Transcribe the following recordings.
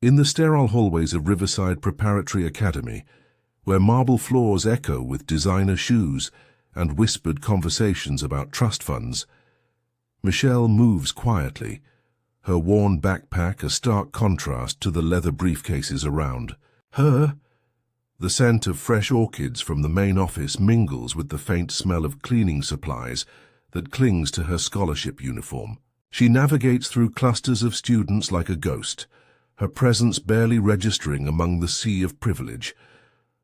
In the sterile hallways of Riverside Preparatory Academy, where marble floors echo with designer shoes and whispered conversations about trust funds, Michelle moves quietly, her worn backpack a stark contrast to the leather briefcases around her. The scent of fresh orchids from the main office mingles with the faint smell of cleaning supplies that clings to her scholarship uniform. She navigates through clusters of students like a ghost, her presence barely registering among the sea of privilege.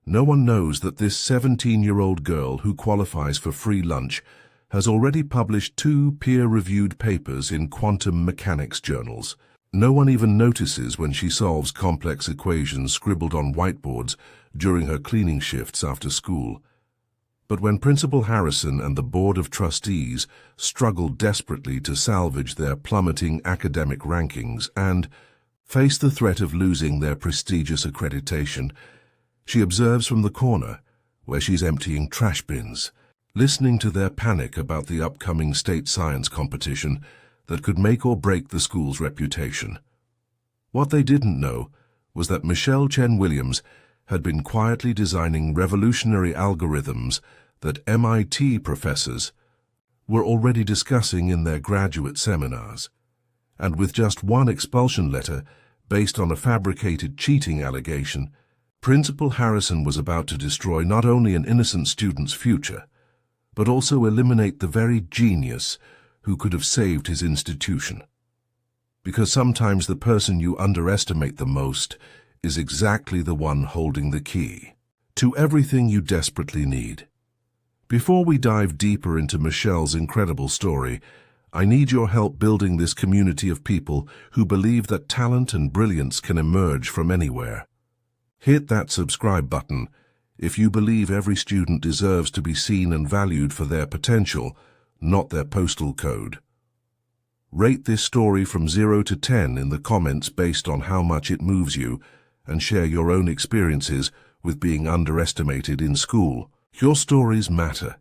No one knows that this 17-year-old girl who qualifies for free lunch has already published 2 peer-reviewed papers in quantum mechanics journals. No one even notices when she solves complex equations scribbled on whiteboards during her cleaning shifts after school. But when Principal Harrison and the Board of Trustees struggle desperately to salvage their plummeting academic rankings and face the threat of losing their prestigious accreditation, she observes from the corner, where she's emptying trash bins, listening to their panic about the upcoming state science competition that could make or break the school's reputation. What they didn't know was that Michelle Chen Williams had been quietly designing revolutionary algorithms that MIT professors were already discussing in their graduate seminars. And with just one expulsion letter based on a fabricated cheating allegation, Principal Harrison was about to destroy not only an innocent student's future, but also eliminate the very genius who could have saved his institution. Because sometimes the person you underestimate the most is exactly the one holding the key to everything you desperately need. Before we dive deeper into Michelle's incredible story, I need your help building this community of people who believe that talent and brilliance can emerge from anywhere. Hit that subscribe button if you believe every student deserves to be seen and valued for their potential, not their postal code. Rate this story from 0 to 10 in the comments based on how much it moves you, and share your own experiences with being underestimated in school. Your stories matter,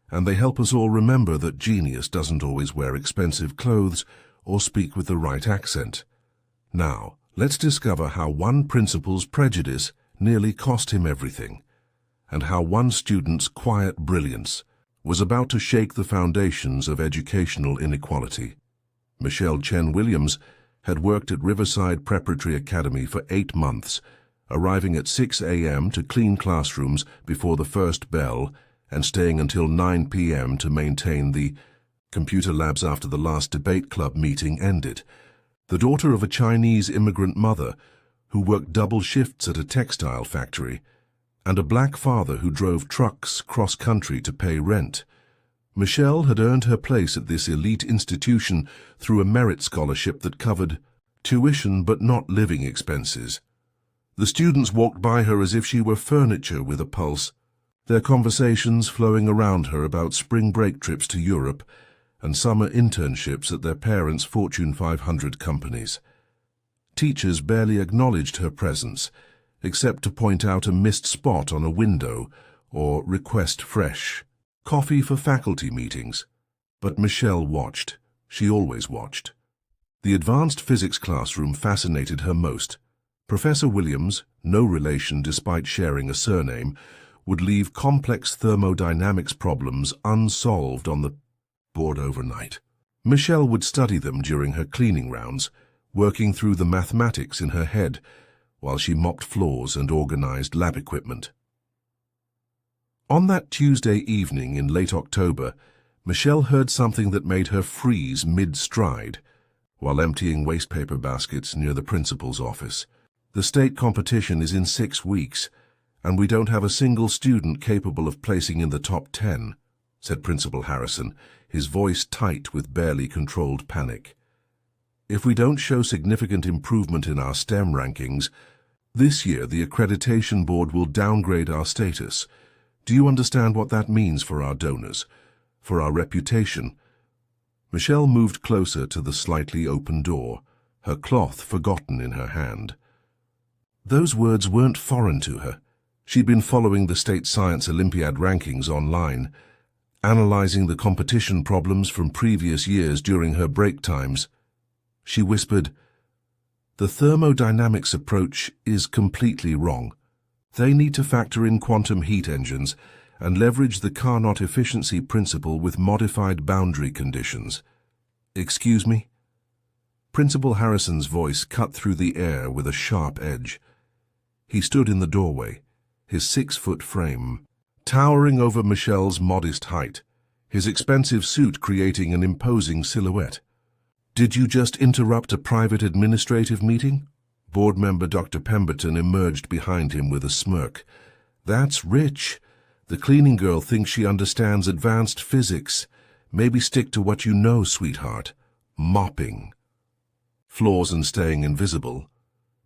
and they help us all remember that genius doesn't always wear expensive clothes or speak with the right accent. Now, let's discover how one principal's prejudice nearly cost him everything, and how one student's quiet brilliance was about to shake the foundations of educational inequality. Michelle Chen Williams had worked at Riverside Preparatory Academy for 8 months, arriving at 6 a.m. to clean classrooms before the first bell and staying until 9 p.m. to maintain the computer labs after the last debate club meeting ended. The daughter of a Chinese immigrant mother who worked double shifts at a textile factory, and a black father who drove trucks cross-country to pay rent, Michelle had earned her place at this elite institution through a merit scholarship that covered tuition but not living expenses. The students walked by her as if she were furniture with a pulse, their conversations flowing around her about spring break trips to Europe and summer internships at their parents' Fortune 500 companies. Teachers barely acknowledged her presence, except to point out a missed spot on a window or request fresh coffee for faculty meetings. But Michelle watched. She always watched. The advanced physics classroom fascinated her most. Professor Williams, no relation despite sharing a surname, would leave complex thermodynamics problems unsolved on the board overnight. Michelle would study them during her cleaning rounds, working through the mathematics in her head while she mopped floors and organized lab equipment. On that Tuesday evening in late October, Michelle heard something that made her freeze mid-stride while emptying wastepaper baskets near the principal's office. The state competition is in 6 weeks, and we don't have a single student capable of placing in the top 10, said Principal Harrison, his voice tight with barely controlled panic. If we don't show significant improvement in our STEM rankings, this year the accreditation board will downgrade our status. Do you understand what that means for our donors, for our reputation? Michelle moved closer to the slightly open door, her cloth forgotten in her hand. Those words weren't foreign to her. She'd been following the state science Olympiad rankings online, analyzing the competition problems from previous years during her break times. She whispered, The thermodynamics approach is completely wrong. They need to factor in quantum heat engines and leverage the Carnot efficiency principle with modified boundary conditions. Excuse me? Principal Harrison's voice cut through the air with a sharp edge. He stood in the doorway, his 6-foot frame towering over Michelle's modest height, his expensive suit creating an imposing silhouette. "Did you just interrupt a private administrative meeting?" Board member Dr. Pemberton emerged behind him with a smirk. "That's rich. The cleaning girl thinks she understands advanced physics. Maybe stick to what you know, sweetheart. Mopping." Floors and staying invisible.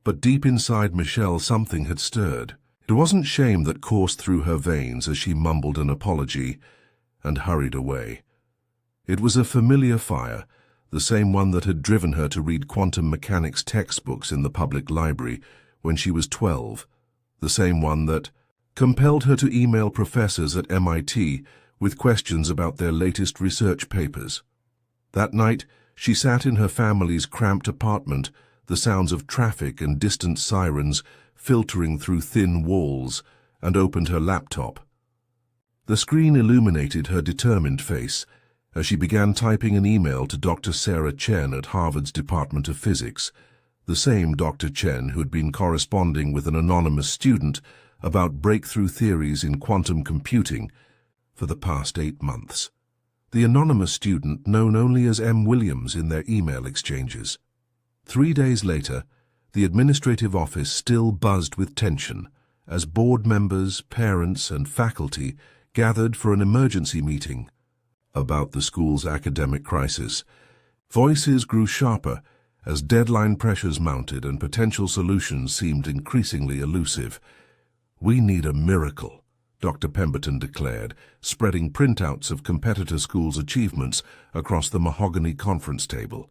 But deep inside Michelle something had stirred. It wasn't shame that coursed through her veins as she mumbled an apology and hurried away. It was a familiar fire, the same one that had driven her to read quantum mechanics textbooks in the public library when she was 12, the same one that compelled her to email professors at MIT with questions about their latest research papers. That night, she sat in her family's cramped apartment, the sounds of traffic and distant sirens filtering through thin walls, and opened her laptop. The screen illuminated her determined face as she began typing an email to Dr. Sarah Chen at Harvard's Department of Physics, the same Dr. Chen who had been corresponding with an anonymous student about breakthrough theories in quantum computing for the past 8 months. The anonymous student known only as M. Williams in their email exchanges. 3 days later, the administrative office still buzzed with tension as board members, parents, and faculty gathered for an emergency meeting about the school's academic crisis. Voices grew sharper as deadline pressures mounted and potential solutions seemed increasingly elusive. "We need a miracle," Dr. Pemberton declared, spreading printouts of competitor schools' achievements across the mahogany conference table.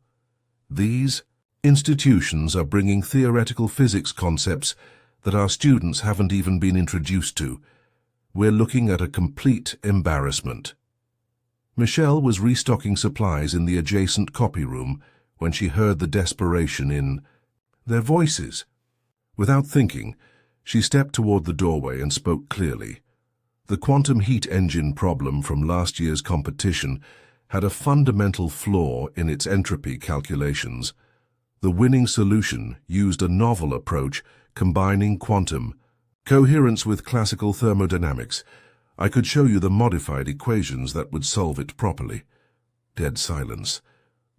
"These institutions are bringing theoretical physics concepts that our students haven't even been introduced to. We're looking at a complete embarrassment." Michelle was restocking supplies in the adjacent copy room when she heard the desperation in their voices. Without thinking, she stepped toward the doorway and spoke clearly. The quantum heat engine problem from last year's competition had a fundamental flaw in its entropy calculations. The winning solution used a novel approach combining quantum coherence with classical thermodynamics. I could show you the modified equations that would solve it properly. Dead silence.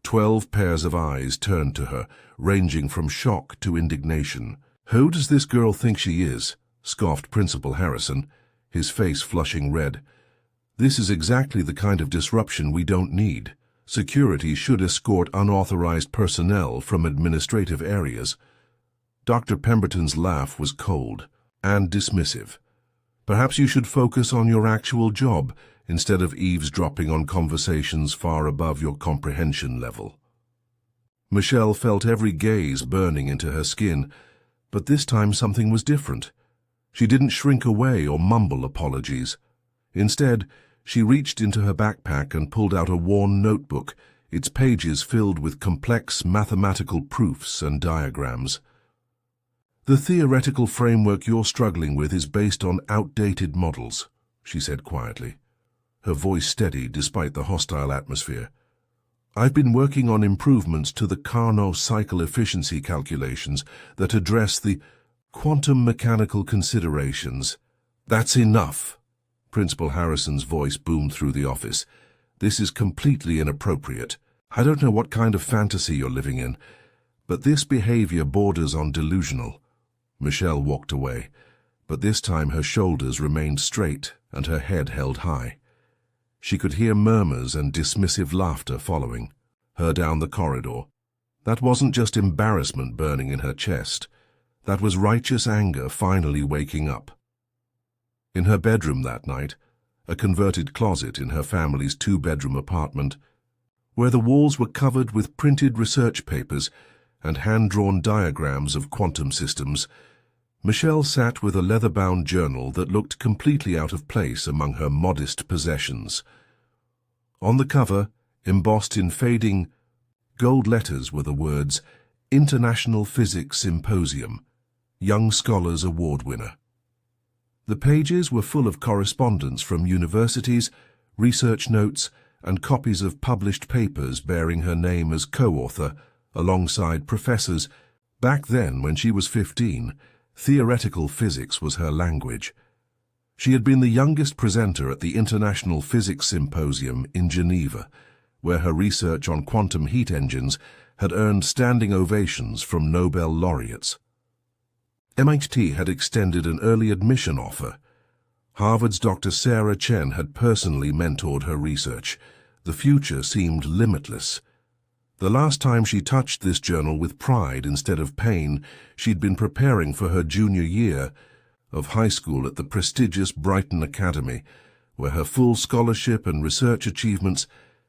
12 pairs of eyes turned to her, ranging from shock to indignation. "Who does this girl think she is?" scoffed Principal Harrison, his face flushing red. "This is exactly the kind of disruption we don't need. Security should escort unauthorized personnel from administrative areas." Dr. Pemberton's laugh was cold and dismissive. "Perhaps you should focus on your actual job instead of eavesdropping on conversations far above your comprehension level." Michelle felt every gaze burning into her skin, but this time something was different. She didn't shrink away or mumble apologies. Instead, she reached into her backpack and pulled out a worn notebook, its pages filled with complex mathematical proofs and diagrams. "The theoretical framework you're struggling with is based on outdated models," she said quietly, her voice steady despite the hostile atmosphere. "I've been working on improvements to the Carnot cycle efficiency calculations that address the quantum mechanical considerations." "That's enough!" Principal Harrison's voice boomed through the office. "This is completely inappropriate. I don't know what kind of fantasy you're living in, but this behavior borders on delusional." Michelle walked away, but this time her shoulders remained straight and her head held high. She could hear murmurs and dismissive laughter following her down the corridor. That wasn't just embarrassment burning in her chest. That was righteous anger finally waking up. In her bedroom that night, a converted closet in her family's 2-bedroom apartment, where the walls were covered with printed research papers and hand-drawn diagrams of quantum systems, Michelle sat with a leather-bound journal that looked completely out of place among her modest possessions. On the cover, embossed in fading gold letters, were the words, International Physics Symposium, Young Scholars Award winner. The pages were full of correspondence from universities, research notes, and copies of published papers bearing her name as co-author, alongside professors. Back then, when she was 15, theoretical physics was her language. She had been the youngest presenter at the International Physics Symposium in Geneva, where her research on quantum heat engines had earned standing ovations from Nobel laureates. MIT had extended an early admission offer. Harvard's Dr. Sarah Chen had personally mentored her research. The future seemed limitless. The last time she touched this journal with pride instead of pain, she'd been preparing for her junior year of high school at the prestigious Brighton Academy, where her full scholarship and research achievements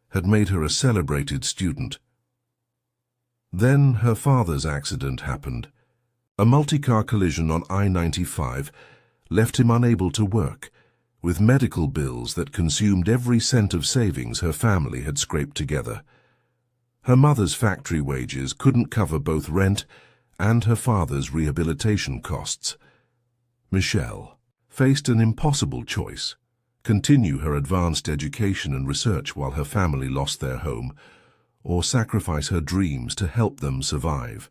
had made her a celebrated student. Then her father's accident happened. A multi-car collision on I-95 left him unable to work, with medical bills that consumed every cent of savings her family had scraped together. Her mother's factory wages couldn't cover both rent and her father's rehabilitation costs. Michelle faced an impossible choice: continue her advanced education and research while her family lost their home, or sacrifice her dreams to help them survive.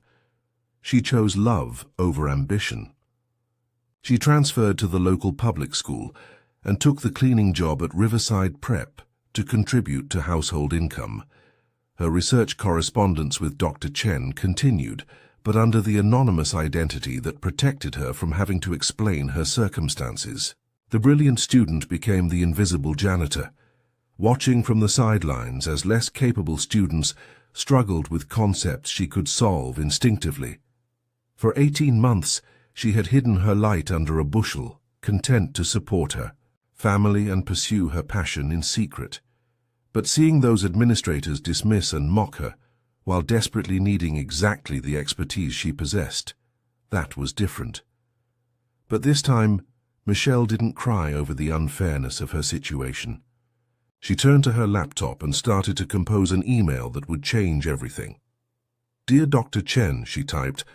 She chose love over ambition. She transferred to the local public school and took the cleaning job at Riverside Prep to contribute to household income. Her research correspondence with Dr. Chen continued, but under the anonymous identity that protected her from having to explain her circumstances. The brilliant student became the invisible janitor, watching from the sidelines as less capable students struggled with concepts she could solve instinctively. For 18 months, she had hidden her light under a bushel, content to support her family and pursue her passion in secret. But seeing those administrators dismiss and mock her, while desperately needing exactly the expertise she possessed, that was different. But this time, Michelle didn't cry over the unfairness of her situation. She turned to her laptop and started to compose an email that would change everything. "Dear Dr. Chen," she typed,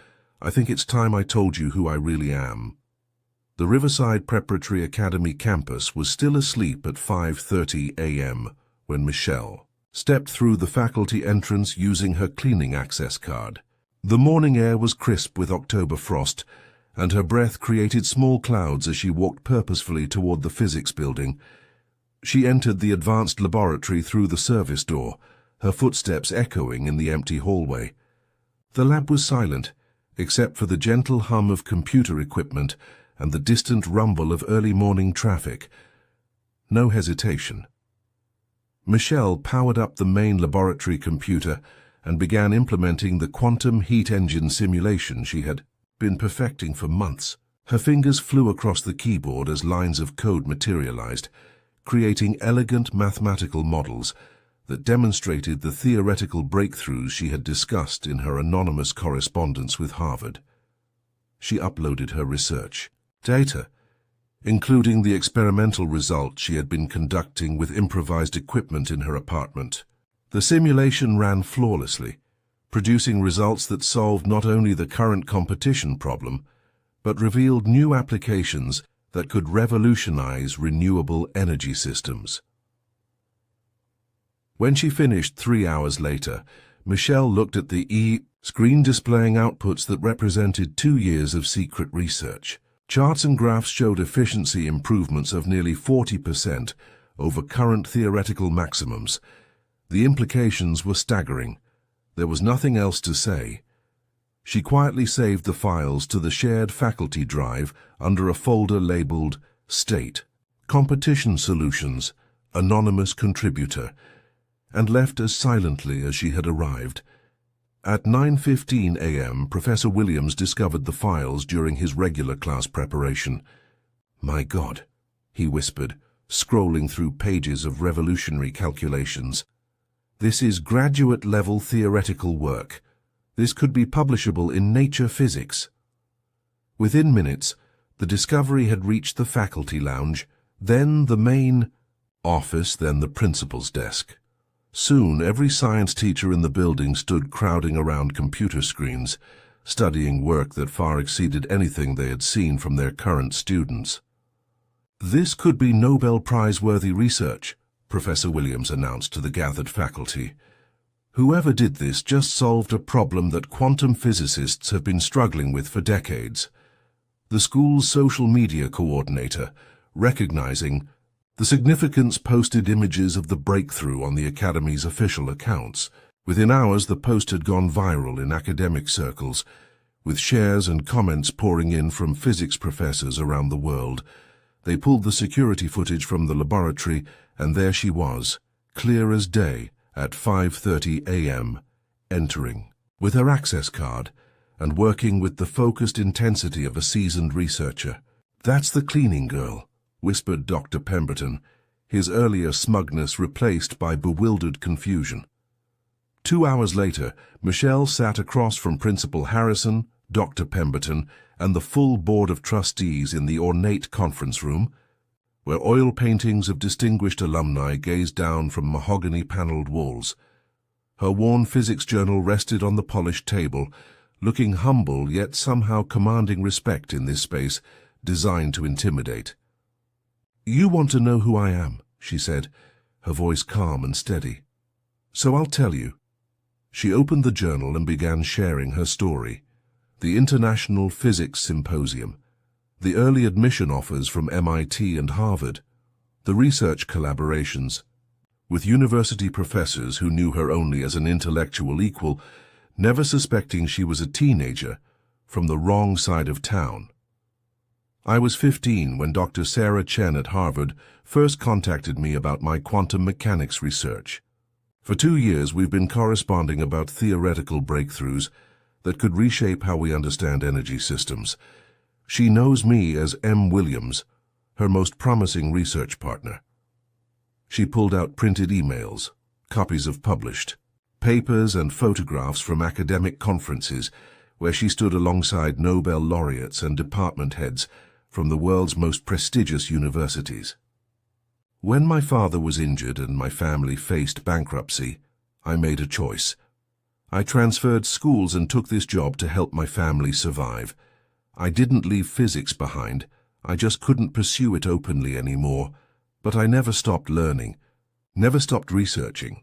"I think it's time I told you who I really am." The Riverside Preparatory Academy campus was still asleep at 5:30 a.m. when Michelle stepped through the faculty entrance using her cleaning access card. The morning air was crisp with October frost, and her breath created small clouds as she walked purposefully toward the physics building. She entered the advanced laboratory through the service door, her footsteps echoing in the empty hallway. The lab was silent, except for the gentle hum of computer equipment and the distant rumble of early morning traffic. No hesitation. Michelle powered up the main laboratory computer and began implementing the quantum heat engine simulation she had been perfecting for months. Her fingers flew across the keyboard as lines of code materialized, creating elegant mathematical models that demonstrated the theoretical breakthroughs she had discussed in her anonymous correspondence with Harvard. She uploaded her research data, including the experimental results she had been conducting with improvised equipment in her apartment. The simulation ran flawlessly, producing results that solved not only the current competition problem, but revealed new applications that could revolutionize renewable energy systems. When she finished 3 hours later, Michelle looked at the screen displaying outputs that represented 2 years of secret research. Charts and graphs showed efficiency improvements of nearly 40% over current theoretical maximums. The implications were staggering. There was nothing else to say. She quietly saved the files to the shared faculty drive under a folder labeled State, Competition Solutions, Anonymous Contributor, and left as silently as she had arrived. At 9:15 a.m., Professor Williams discovered the files during his regular class preparation. "My God," he whispered, scrolling through pages of revolutionary calculations. "This is graduate-level theoretical work. This could be publishable in Nature Physics." Within minutes, the discovery had reached the faculty lounge, then the main office, then the principal's desk. Soon, every science teacher in the building stood crowding around computer screens, studying work that far exceeded anything they had seen from their current students. "This could be Nobel Prize-worthy research," Professor Williams announced to the gathered faculty. "Whoever did this just solved a problem that quantum physicists have been struggling with for decades." The school's social media coordinator, recognizing the significance, posted images of the breakthrough on the Academy's official accounts. Within hours, the post had gone viral in academic circles, with shares and comments pouring in from physics professors around the world. They pulled the security footage from the laboratory, and there she was, clear as day, at 5:30 a.m., entering, with her access card, and working with the focused intensity of a seasoned researcher. "That's the cleaning girl," whispered Dr. Pemberton, his earlier smugness replaced by bewildered confusion. 2 hours later, Michelle sat across from Principal Harrison, Dr. Pemberton, and the full board of trustees in the ornate conference room, where oil paintings of distinguished alumni gazed down from mahogany-paneled walls. Her worn physics journal rested on the polished table, looking humble yet somehow commanding respect in this space designed to intimidate. "You want to know who I am," she said, her voice calm and steady. "So I'll tell you." She opened the journal and began sharing her story. The International Physics Symposium, the early admission offers from MIT and Harvard, the research collaborations, with university professors who knew her only as an intellectual equal, never suspecting she was a teenager from the wrong side of town. "I was 15 when Dr. Sarah Chen at Harvard first contacted me about my quantum mechanics research. For 2 years we've been corresponding about theoretical breakthroughs that could reshape how we understand energy systems. She knows me as M. Williams, her most promising research partner." She pulled out printed emails, copies of published papers and photographs from academic conferences where she stood alongside Nobel laureates and department heads from the world's most prestigious universities. "When my father was injured and my family faced bankruptcy, I made a choice. I transferred schools and took this job to help my family survive. I didn't leave physics behind. I just couldn't pursue it openly anymore. But I never stopped learning, never stopped researching,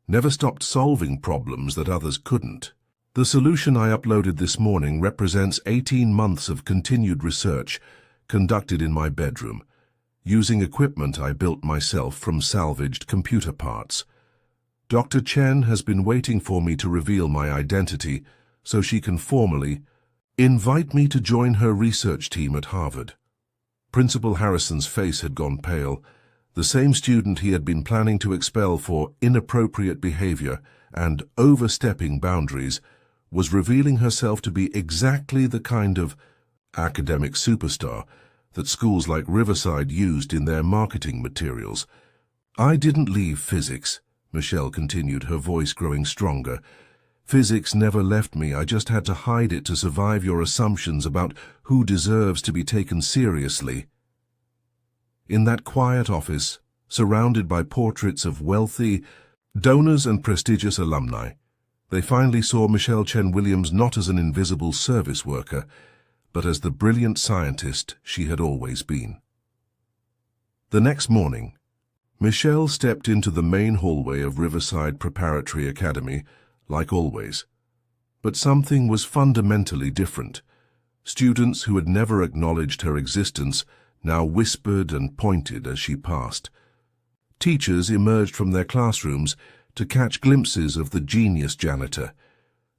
never stopped solving problems that others couldn't. The solution I uploaded this morning represents 18 months of continued research conducted in my bedroom, using equipment I built myself from salvaged computer parts. Dr. Chen has been waiting for me to reveal my identity so she can formally invite me to join her research team at Harvard." Principal Harrison's face had gone pale. The same student he had been planning to expel for inappropriate behavior and overstepping boundaries was revealing herself to be exactly the kind of academic superstar that schools like Riverside used in their marketing materials. "I didn't leave physics," Michelle continued, her voice growing stronger. "Physics never left me. I just had to hide it to survive your assumptions about who deserves to be taken seriously." In that quiet office, surrounded by portraits of wealthy donors and prestigious alumni, they finally saw Michelle Chen Williams not as an invisible service worker, but as the brilliant scientist she had always been. The next morning, Michelle stepped into the main hallway of Riverside Preparatory Academy, like always. But something was fundamentally different. Students who had never acknowledged her existence now whispered and pointed as she passed. Teachers emerged from their classrooms to catch glimpses of the genius janitor,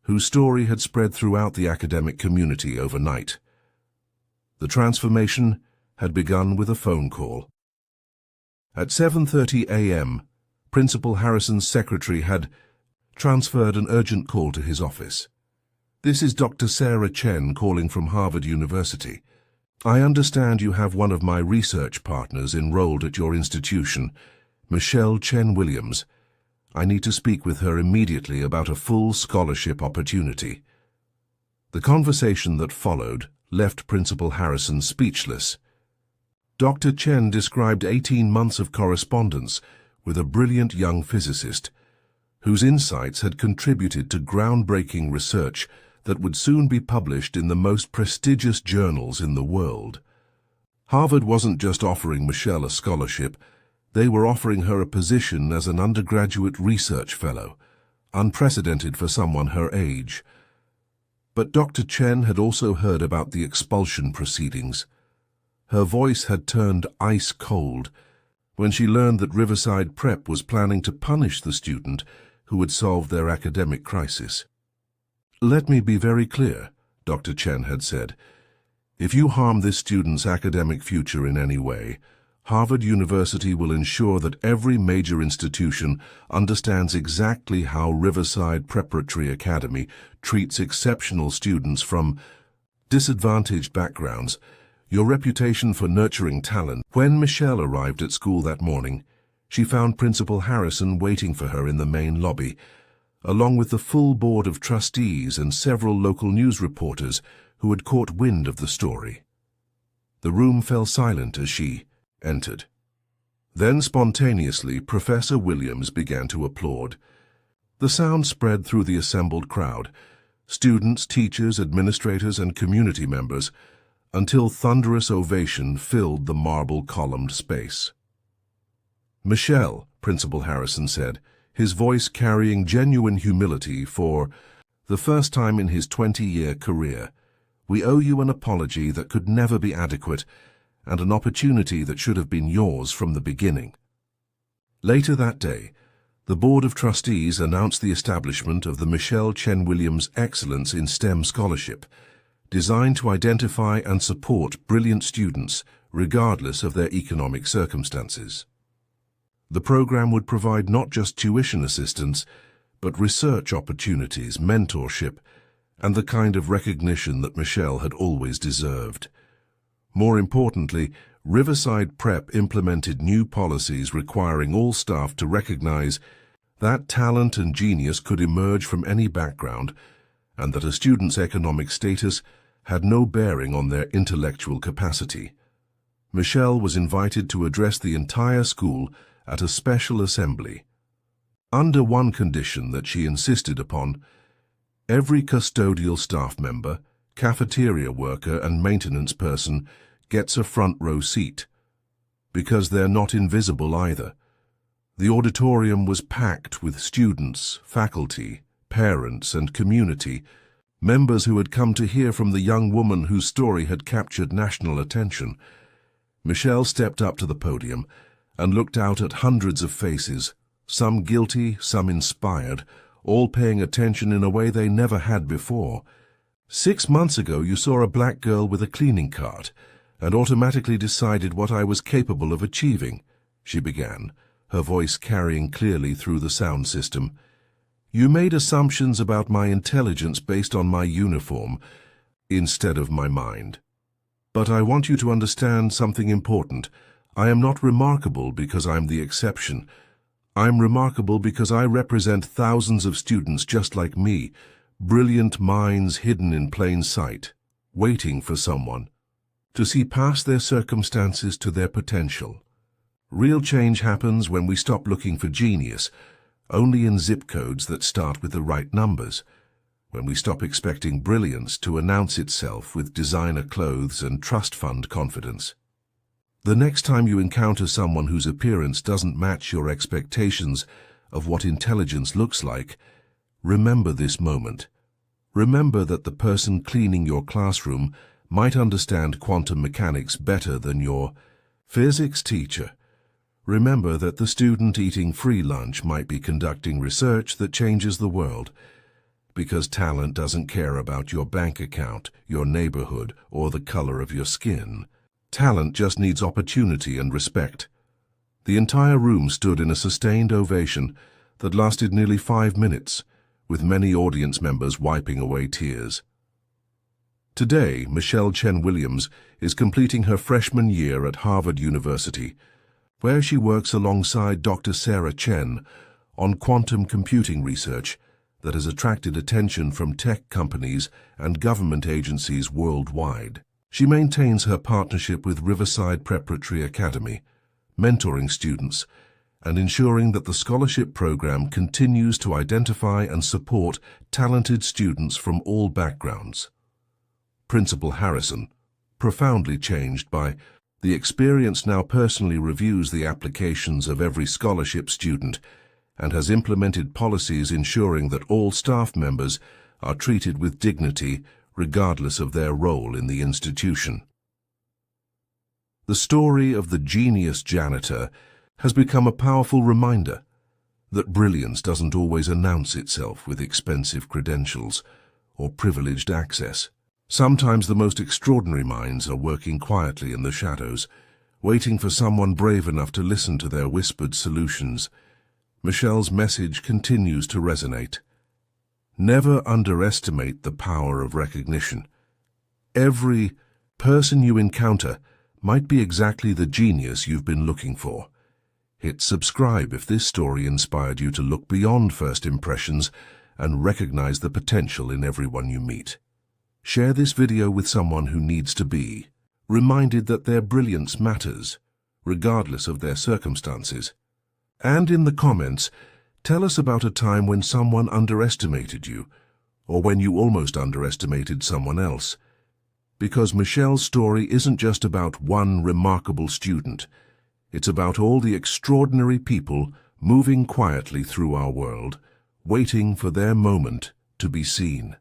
whose story had spread throughout the academic community overnight. The transformation had begun with a phone call. At 7:30 a.m., Principal Harrison's secretary had transferred an urgent call to his office. "This is Dr. Sarah Chen calling from Harvard University. I understand you have one of my research partners enrolled at your institution, Michelle Chen Williams. I need to speak with her immediately about a full scholarship opportunity." The conversation that followed left Principal Harrison speechless. Dr. Chen described 18 months of correspondence with a brilliant young physicist whose insights had contributed to groundbreaking research that would soon be published in the most prestigious journals in the world. Harvard wasn't just offering Michelle a scholarship, they were offering her a position as an undergraduate research fellow, unprecedented for someone her age. But Dr. Chen had also heard about the expulsion proceedings. Her voice had turned ice cold when she learned that Riverside Prep was planning to punish the student who had solved their academic crisis. "Let me be very clear," Dr. Chen had said. "If you harm this student's academic future in any way, Harvard University will ensure that every major institution understands exactly how Riverside Preparatory Academy treats exceptional students from disadvantaged backgrounds. Your reputation for nurturing talent." When Michelle arrived at school that morning, she found Principal Harrison waiting for her in the main lobby, along with the full board of trustees and several local news reporters who had caught wind of the story. The room fell silent as she entered. Then spontaneously, Professor Williams began to applaud. The sound spread through the assembled crowd, students, teachers, administrators, and community members, until thunderous ovation filled the marble-columned space. "Michelle," Principal Harrison said, his voice carrying genuine humility for the first time in his 20-year career, "we owe you an apology that could never be adequate and an opportunity that should have been yours from the beginning." Later that day, the Board of Trustees announced the establishment of the Michelle Chen Williams Excellence in STEM Scholarship, designed to identify and support brilliant students regardless of their economic circumstances. The program would provide not just tuition assistance, but research opportunities, mentorship, and the kind of recognition that Michelle had always deserved. More importantly, Riverside Prep implemented new policies requiring all staff to recognize that talent and genius could emerge from any background, and that a student's economic status had no bearing on their intellectual capacity. Michelle was invited to address the entire school at a special assembly. Under one condition that she insisted upon: every custodial staff member, cafeteria worker, and maintenance person gets a front row seat, because they're not invisible either. The auditorium was packed with students, faculty, parents, and community, members who had come to hear from the young woman whose story had captured national attention. Michelle stepped up to the podium and looked out at hundreds of faces, some guilty, some inspired, all paying attention in a way they never had before. "6 months ago you saw a black girl with a cleaning cart and automatically decided what I was capable of achieving," she began, her voice carrying clearly through the sound system. "You made assumptions about my intelligence based on my uniform instead of my mind. But I want you to understand something important. I am not remarkable because I'm the exception. I'm remarkable because I represent thousands of students just like me, brilliant minds hidden in plain sight, waiting for someone to see past their circumstances to their potential. Real change happens when we stop looking for genius only in zip codes that start with the right numbers, when we stop expecting brilliance to announce itself with designer clothes and trust fund confidence. The next time you encounter someone whose appearance doesn't match your expectations of what intelligence looks like, remember this moment. Remember that the person cleaning your classroom might understand quantum mechanics better than your physics teacher. Remember that the student eating free lunch might be conducting research that changes the world, because talent doesn't care about your bank account, your neighborhood, or the color of your skin. Talent just needs opportunity and respect. The entire room stood in a sustained ovation that lasted nearly 5 minutes, with many audience members wiping away tears. Today, Michelle Chen Williams is completing her freshman year at Harvard University, where she works alongside Dr. Sarah Chen on quantum computing research that has attracted attention from tech companies and government agencies worldwide. She maintains her partnership with Riverside Preparatory Academy, mentoring students and ensuring that the scholarship program continues to identify and support talented students from all backgrounds. Principal Harrison, profoundly changed by the experience, now personally reviews the applications of every scholarship student and has implemented policies ensuring that all staff members are treated with dignity regardless of their role in the institution. The story of the genius janitor has become a powerful reminder that brilliance doesn't always announce itself with expensive credentials or privileged access. Sometimes the most extraordinary minds are working quietly in the shadows, waiting for someone brave enough to listen to their whispered solutions. Michelle's message continues to resonate. Never underestimate the power of recognition. Every person you encounter might be exactly the genius you've been looking for. Hit subscribe if this story inspired you to look beyond first impressions and recognize the potential in everyone you meet. Share this video with someone who needs to be reminded that their brilliance matters, regardless of their circumstances. And in the comments, tell us about a time when someone underestimated you, or when you almost underestimated someone else. Because Michelle's story isn't just about one remarkable student. It's about all the extraordinary people moving quietly through our world, waiting for their moment to be seen.